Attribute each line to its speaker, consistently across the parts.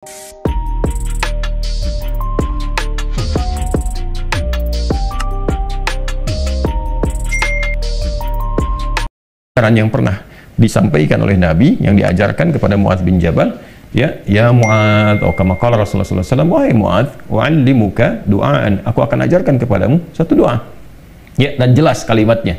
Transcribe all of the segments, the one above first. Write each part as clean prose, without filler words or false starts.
Speaker 1: Yang pernah disampaikan oleh Nabi yang diajarkan kepada Muadz bin Jabal, ya Muadz, atau kama qala Rasulullah sallallahu alaihi wasallam, wahai Muadz, wa'allimuka du'aan, aku akan ajarkan kepadamu satu doa. Ya, dan jelas kalimatnya,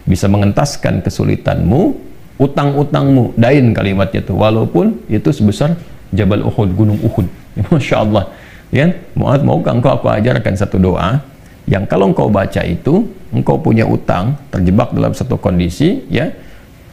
Speaker 1: bisa mengentaskan kesulitanmu, utang-utangmu, dain kalimatnya itu, walaupun itu sebesar Jabal Uhud, gunung Uhud. Ya, Masya Allah. Ya, Muadz, maukah engkau aku ajarkan satu doa yang kalau engkau baca itu, engkau punya utang, terjebak dalam satu kondisi, ya,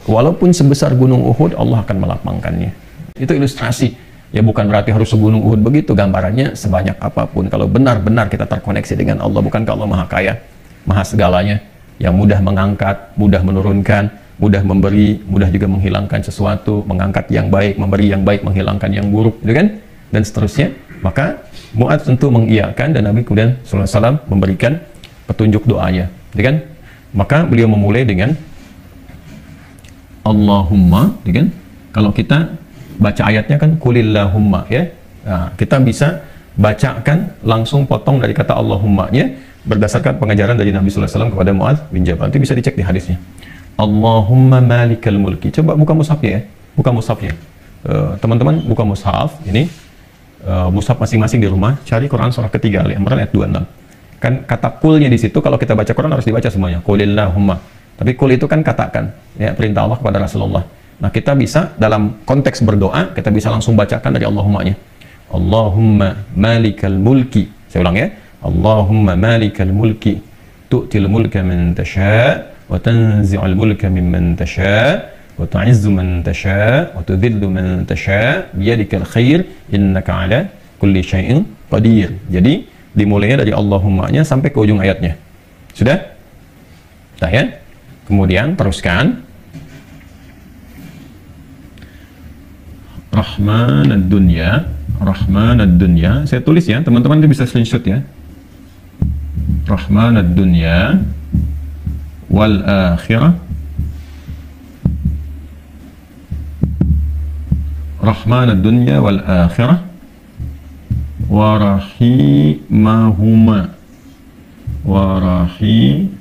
Speaker 1: walaupun sebesar gunung Uhud, Allah akan melapangkannya. Itu ilustrasi. Ya, bukan berarti harus segunung Uhud begitu, gambarannya sebanyak apapun. Kalau benar-benar kita terkoneksi dengan Allah, bukankah Allah Maha Kaya, Maha segalanya, yang mudah mengangkat, mudah menurunkan, mudah memberi, mudah juga menghilangkan sesuatu, mengangkat yang baik, memberi yang baik, menghilangkan yang buruk, gitu kan? Dan seterusnya. Maka Muadz tentu mengiyakan, dan Nabi kemudian sallallahu alaihi wasallam memberikan petunjuk doanya, gitu kan? Maka beliau memulai dengan Allahumma, gitu kan? Kalau kita baca ayatnya kan kulillahumma, ya. Nah, kita bisa bacakan langsung potong dari kata Allahumma-nya berdasarkan pengajaran dari Nabi sallallahu alaihi wasallam kepada Muadz bin Jabal. Itu bisa dicek di hadisnya. Allahumma malikal mulki. Coba buka mushafnya ya. Buka mushafnya. Teman-teman buka mushaf ini. Mushaf masing-masing di rumah, cari Quran surah ketiga Ali Imran ayat 26. Kan kata kulnya di situ, kalau kita baca Quran harus dibaca semuanya. Qulillahumma. Tapi kul itu kan katakan, ya, perintah Allah kepada Rasulullah. Nah, kita bisa dalam konteks berdoa, kita bisa langsung bacakan dari Allahumma-nya. Allahumma malikal mulki. Saya ulang ya. Allahumma malikal mulki, tu'til mulka man tasha' wa tanzi'ul mulka mimman tasha' wa tu'izzu man tasha' wa tudhillu man tasha' biyadikal khair innaka 'ala kulli syai'in qadir. Jadi dimulainya dari Allahumma-nya sampai ke ujung ayatnya. Sudah? Nah, ya. Kemudian teruskan Rahmanad dunya, Rahmanad dunya. Saya tulis ya, teman-teman itu bisa screenshot ya. Rahmanad dunya wal akhirah, Rahmanad dunya wal akhirah wa rahimahuma, wa rahimahuma.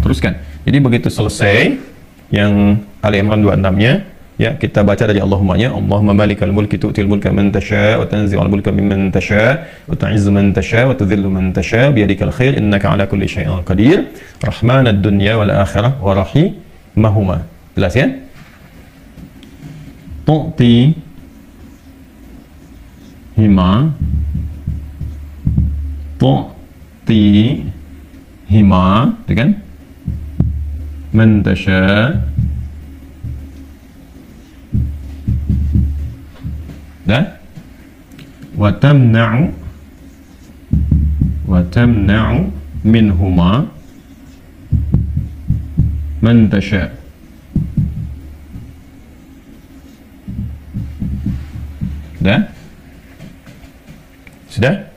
Speaker 1: Teruskan. Jadi begitu selesai yang Ali Imran 26-nya, ya, kita baca dari Allahumma-nya. Allahumma malikal mulki tu'til mulka man tasha' wa tanzi'ul mulka mimman tasha' wa tu'izzu man tasha' wa tudhillu man tasha' biyadikal khair innaka 'ala kulli syai'in qadir. Rahmanad dunya wal akhirah wa rahimahuma. Jelas ya? Tu'ti hima, tu'ti hima, itu kan? Man tasha'. Dah? Wa tamna'u minhuma man tasha'. Dah? Sudah?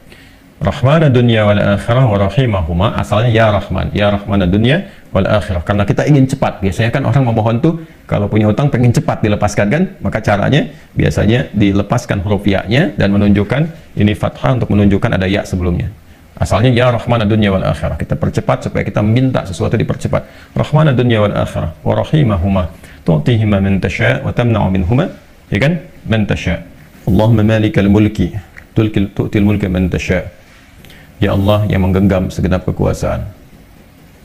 Speaker 1: Rahman dunya wal akhirah wa rahimahuma, asalnya ya Rahman dunya wal akhirah, karena kita ingin cepat. Biasanya kan orang memohon tuh kalau punya utang pengen cepat dilepaskan kan, maka caranya biasanya dilepaskan huruf ya-nya dan menunjukkan ini fathah untuk menunjukkan ada ya sebelumnya. Asalnya ya Rahman dunya wal akhirah, kita percepat supaya kita minta sesuatu dipercepat. Rahman dunya wal akhirah wa rahimahuma tu'tihima man tasha' wa tamna'u minhuma, ya kan? Man tasha'. Allahumma malikal mulki tu'til mulka man tasha'. Ya Allah yang menggenggam segenap kekuasaan,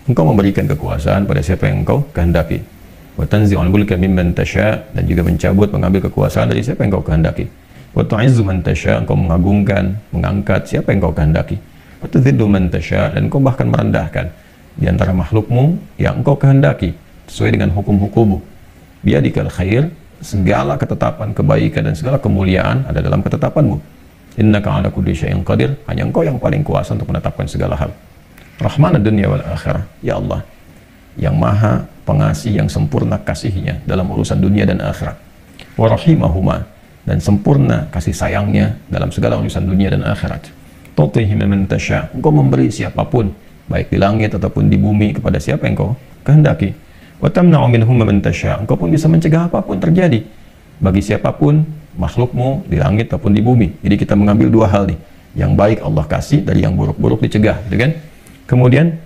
Speaker 1: Engkau memberikan kekuasaan pada siapa yang Engkau kehendaki. Wa tanzi'ul mulka mimman tasha', dan juga mencabut, mengambil kekuasaan dari siapa yang Engkau kehendaki. Wa tu'izzu man tasha', Engkau mengagungkan, mengangkat siapa yang Engkau kehendaki. Wa tudhillu man tasha', dan Engkau bahkan merendahkan di antara makhlukmu yang Engkau kehendaki sesuai dengan hukum-hukummu. Biyadikal khair, segala ketetapan kebaikan dan segala kemuliaan ada dalam ketetapanmu. Innaka 'ala kulli syai'in qadir, hanya Engkau yang paling kuasa untuk menetapkan segala hal. Rahmanad dunya wal akhirah, ya Allah yang maha pengasih, yang sempurna kasihnya dalam urusan dunia dan akhirat. Wa rahimahuma, dan sempurna kasih sayangnya dalam segala urusan dunia dan akhirat. Tu'tihi man tasha', Engkau memberi siapapun, baik di langit ataupun di bumi, kepada siapa yang Engkau kehendaki. Wa tamna'u minhum man tasha', Engkau pun bisa mencegah apapun terjadi bagi siapapun makhlukmu di langit ataupun di bumi. Jadi kita mengambil dua hal nih. Yang baik Allah kasih, dari yang buruk-buruk dicegah, gitu kan? Kemudian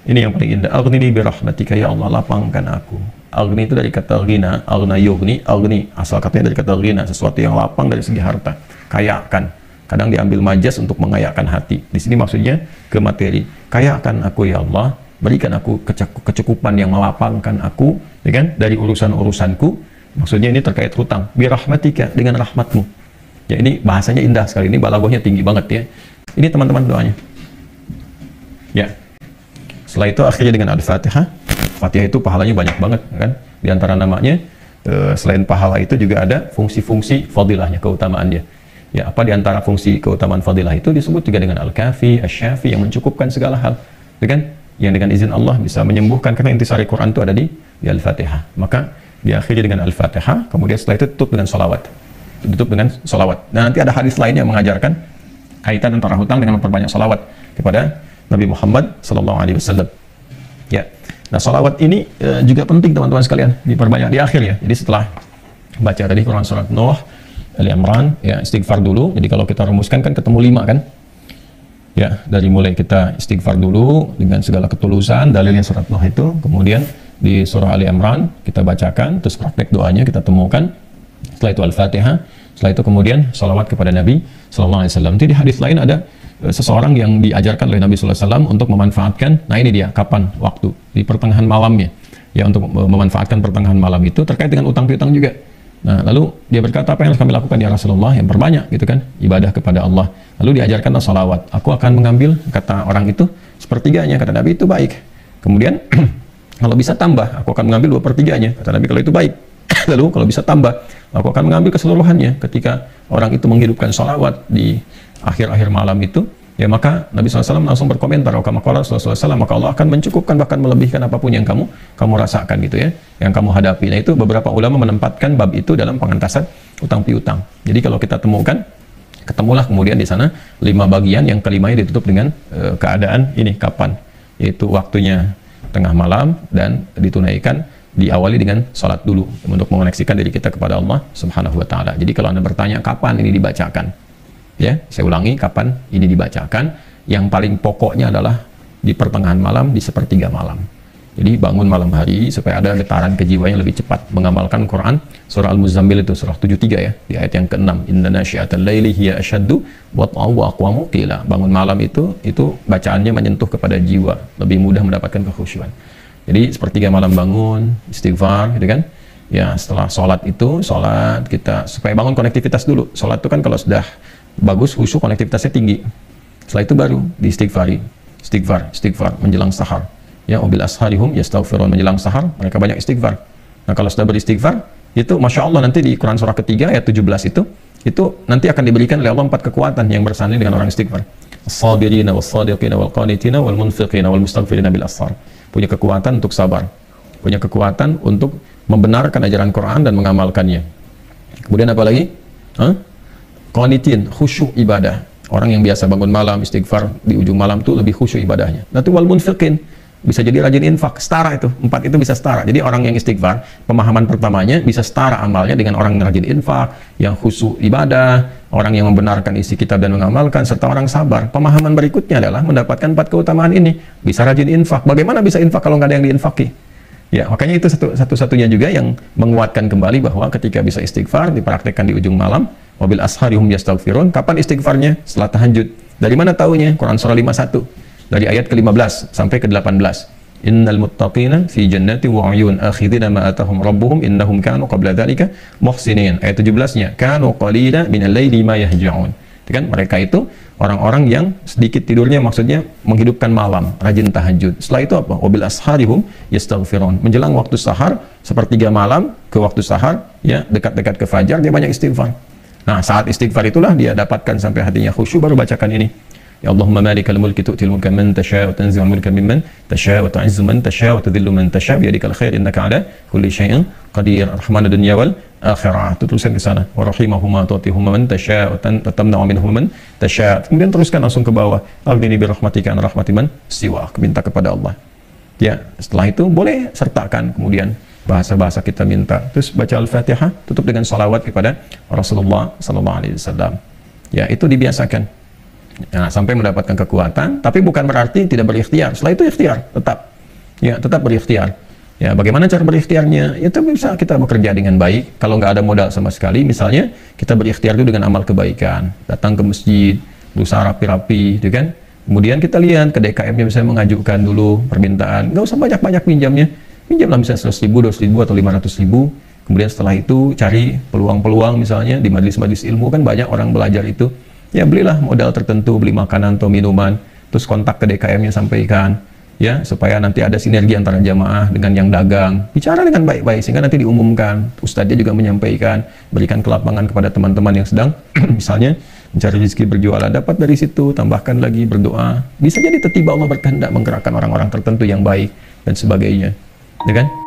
Speaker 1: ini yang paling indah, aghnini bi rahmatika ya Allah, lapangkan aku. Aghni itu dari kata ghina, aghna yughni, aghni asal katanya dari kata ghina, sesuatu yang lapang dari segi harta, kayakan. Kadang diambil majas untuk mengayakan hati. Di sini maksudnya ke materi. Kayakan aku ya Allah, berikan aku kecukupan yang melapangkan aku, ya kan? Dari urusan-urusanku. Maksudnya ini terkait hutang. Bi rahmatika, dengan rahmatmu. Ya, ini bahasanya indah sekali, ini balaghahnya tinggi banget ya. Ini teman-teman doanya. Ya. Setelah itu akhirnya dengan Al-Fatihah. Fatihah itu pahalanya banyak banget kan. Di antara namanya selain pahala itu juga ada fungsi-fungsi fadilahnya, keutamaannya. Ya, apa di antara fungsi keutamaan fadilah itu disebut juga dengan Al-Kafi, Asy-Syafi, yang mencukupkan segala hal. Ya kan? Yang dengan izin Allah bisa menyembuhkan, karena intisari Quran itu ada di Al-Fatihah. Maka diakhiri dengan Al-Fatihah, kemudian setelah itu tutup dengan sholawat. Ditutup dengan sholawat. Dan nanti ada hadis lain yang mengajarkan kaitan antara hutang dengan memperbanyak sholawat kepada Nabi Muhammad SAW. Ya. Nah, sholawat ini juga penting teman-teman sekalian, diperbanyak di akhir ya. Jadi setelah baca tadi Quran surat Nuh, Ali Imran, ya istighfar dulu. Jadi kalau kita rumuskan kan ketemu 5 kan? Ya, dari mulai kita istighfar dulu dengan segala ketulusan, dalilnya surat Nuh itu, kemudian di surah Ali Imran kita bacakan, terus praktek doanya kita temukan. Setelah itu Al-Fatihah, setelah itu kemudian salawat kepada Nabi Sallallahu Alaihi Wasallam. Jadi di hadis lain ada seseorang yang diajarkan oleh Nabi Sallallahu Alaihi Wasallam untuk memanfaatkan, nah ini dia, kapan waktu, di pertengahan malamnya, ya, untuk memanfaatkan pertengahan malam itu terkait dengan utang piutang juga. Nah, lalu dia berkata, apa yang harus kami lakukan ya Rasulullah? Yang perbanyak, gitu kan, ibadah kepada Allah. Lalu diajarkanlah salawat. Aku akan mengambil, kata orang itu, sepertiganya, kata Nabi, itu baik. Kemudian kalau bisa tambah, aku akan mengambil 2/3-nya, kata Nabi, kalau itu baik. Lalu kalau bisa tambah, aku akan mengambil keseluruhannya. Ketika orang itu menghidupkan sholawat di akhir-akhir malam itu, ya maka Nabi SAW langsung berkomentar, maka Allah akan mencukupkan, bahkan melebihkan apapun yang kamu rasakan gitu ya, yang kamu hadapi. Nah, itu beberapa ulama menempatkan bab itu dalam pengentasan utang piutang. Jadi kalau kita temukan, ketemulah kemudian di sana 5 bagian, yang kelimanya ditutup dengan keadaan ini kapan, yaitu waktunya tengah malam, dan ditunaikan diawali dengan salat dulu untuk mengoneksikan diri kita kepada Allah Subhanahu wa taala. Jadi kalau Anda bertanya kapan ini dibacakan, ya, saya ulangi, kapan ini dibacakan? Yang paling pokoknya adalah di pertengahan malam, di sepertiga malam. Jadi bangun malam hari supaya ada getaran kejiwaan yang lebih cepat mengamalkan Quran. Surah Al-Muzammil itu surah 73 ya, di ayat yang ke-6. Inna nasyi'atal laili hiya asyaddu wat'an wa aqwamu qila. Bangun malam itu bacaannya menyentuh kepada jiwa, lebih mudah mendapatkan kekhusyuan. Jadi sepertiga malam bangun, istighfar, gitu kan? Ya, setelah sholat itu, sholat kita supaya bangun konektivitas dulu. Sholat itu kan kalau sudah bagus, khusyuk, konektivitasnya tinggi. Setelah itu baru diistighfari, istighfar menjelang sahar. Ya, wabil asharihum yastaghfirun, menjelang sahar mereka banyak istighfar. Nah, kalau sudah beristighfar, itu masya Allah nanti di Quran surah ketiga ayat 17 itu nanti akan diberikan oleh Allah 4 kekuatan yang bersanding dengan orang istighfar. As-sabirina was-sadiqina wal-qanitina wal-munfiqina wal-mustaghfirina bil ashar. Punya kekuatan untuk sabar, punya kekuatan untuk membenarkan ajaran Quran dan mengamalkannya. Kemudian apa lagi? Qanitin, khusyuk ibadah. Orang yang biasa bangun malam istighfar di ujung malam tuh lebih khusyuk ibadahnya. Nanti wal munfiqin, bisa jadi rajin infak, setara itu. 4 itu bisa setara. Jadi orang yang istighfar, pemahaman pertamanya bisa setara amalnya dengan orang yang rajin infak, yang khusyuk ibadah, orang yang membenarkan isi kitab dan mengamalkan, serta orang sabar. Pemahaman berikutnya adalah mendapatkan 4 keutamaan ini. Bisa rajin infak. Bagaimana bisa infak kalau nggak ada yang diinfaki? Ya, makanya itu satu-satunya juga yang menguatkan kembali bahwa ketika bisa istighfar, dipraktekkan di ujung malam, wabil asharihum yastaghfirun. Kapan istighfarnya? Setelah tahajud. Dari mana taunya? Quran surah 51. Dari ayat ke-15 sampai ke-18. Innal muttaqina fi jannati wa 'uyun akhidina ma atahum rabbuhum innahum kanu qabla dzalika muhsinin. Ayat 17-nya, kanu qalila minal laili ma yahja'un. Itu kan mereka itu orang-orang yang sedikit tidurnya, maksudnya menghidupkan malam, rajin tahajud. Setelah itu apa? Wabil asharihum yastaghfirun. Menjelang waktu sahar, sepertiga malam ke waktu sahar, ya, dekat-dekat ke fajar dia banyak istighfar. Nah, saat istighfar itulah dia dapatkan sampai hatinya khusyuk, baru bacakan ini. Ya Allahumma malikal mulki tu'til mulka man tasha' wa tanzi'ul mulka mimman tasha' wa tu'izzu man tasha' wa tudhillu man tasha' bi yadikal khair innaka 'ala kulli syai'in qadir. Rahmanad dunya wal akhirah. Teruskan ke sana. Wa rahimahuma tu'tihuma man tasha' wa tamna'u minhum man tasha'. Kemudian teruskan langsung ke bawah. Aghnini bi rahmatika an rahmati man siwa. Minta kepada Allah. Ya, setelah itu boleh sertakan kemudian bahasa-bahasa kita minta. Terus baca Al-Fatihah, tutup dengan salawat kepada Rasulullah sallallahu alaihi wasallam. Ya, itu dibiasakan. Nah, sampai mendapatkan kekuatan, tapi bukan berarti tidak berikhtiar. Setelah itu ikhtiar, tetap. Ya, tetap berikhtiar. Ya, bagaimana cara berikhtiarnya? Itu bisa kita bekerja dengan baik. Kalau nggak ada modal sama sekali, misalnya kita berikhtiar itu dengan amal kebaikan. Datang ke masjid, berusaha rapi-rapi, gitu kan? Kemudian kita lihat ke DKM-nya misalnya mengajukan dulu permintaan. Nggak usah banyak-banyak pinjamnya. Pinjamlah misalnya 100.000, 200.000, atau 500.000. Kemudian setelah itu cari peluang-peluang misalnya di majelis-majelis ilmu, kan banyak orang belajar itu. Ya, belilah modal tertentu, beli makanan atau minuman. Terus kontak ke DKM-nya, sampaikan. Ya, supaya nanti ada sinergi antara jamaah dengan yang dagang. Bicara dengan baik-baik sehingga nanti diumumkan. Ustadznya juga menyampaikan, berikan kelapangan kepada teman-teman yang sedang misalnya mencari rezeki berjualan, dapat dari situ, tambahkan lagi berdoa. Bisa jadi tiba-tiba Allah berkehendak menggerakkan orang-orang tertentu yang baik dan sebagainya. Ya kan?